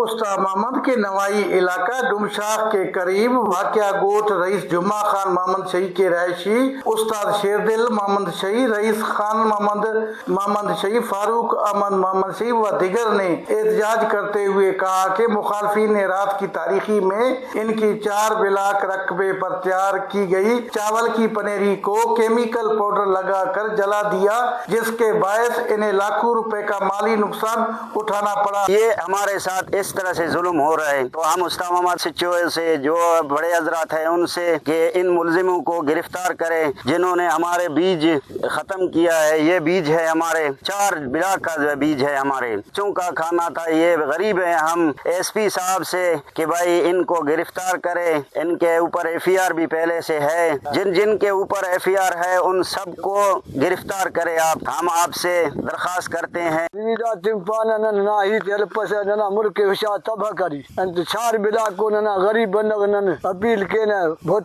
उस्ताद मोहम्मद के नवाई इलाका डुमशाख के करीब वाक़या गोट रईस जुम्मा खान मोहम्मद शही के रहायशी उस्ताद शेरदिल मोहम्मद शही, रईस खान मोहम्मद शही, फारूक अहमद मोहम्मद शही व दिगर ने एहतजाज करते हुए कहा कि मुखालफिन ने रात की तारीखी में इनकी 4 ब्लॉक रकबे पर तैयार की गई चावल की पनेरी को केमिकल पाउडर लगाकर जला दिया, जिसके बायस इन्हें लाखों रुपए का माली नुकसान उठाना पड़ा। ये हमारे साथ इस तरह से जुल्म हो रहा है, तो हम उस्ताद मोहम्मद से जो बड़े हजरात हैं उनसे कि इन मुलजिमों को गिरफ्तार करें जिन्होंने हमारे बीज खत्म किया है। ये बीज है हमारे 4 ब्लॉक का जो बीज है हमारे चूंका खाना था। ये गरीब है, हम एसपी साहब से कि भाई इनको गिरफ्तार करें, इनके ऊपर एफआईआर भी पहले से है, जिन के ऊपर एफआईआर है उन सबको गिरफ्तार करें आप, हम आपसे दरखास्त करते हैं। चार बिला को ना गरीब बन अपील के ना बहुत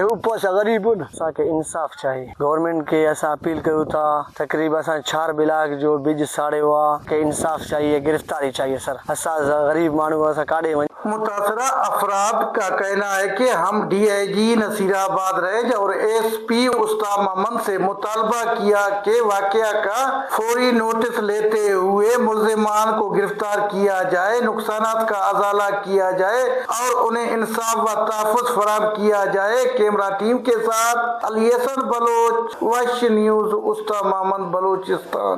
ऊपर से गरीब के इंसाफ चाहिए गवर्नमेंट के। ऐसा अपील करूँ था तकरीबन 4 बिला जो बीज साड़े हुआ के इंसाफ चाहिए, गिरफ्तारी चाहिए सर। ऐसा गरीब मानू ऐसा काटे मुतासरा अफराद का कहना है कि हम डीआईजी नसीराबाद रेंज और एसपी उस्ताद मोहम्मद से मुतालबा किया कि वाकया का फौरी नोटिस लेते हुए मुल्जिमान को गिरफ्तार किया जाए, नुकसानात का अजाला किया जाए और उन्हें इंसाफ व तहफ़्फ़ुज़ फराहम किया जाए। कैमरा टीम के साथ अली हसन बलोच, वश न्यूज़, उस्ताद मोहम्मद, बलोचिस्तान।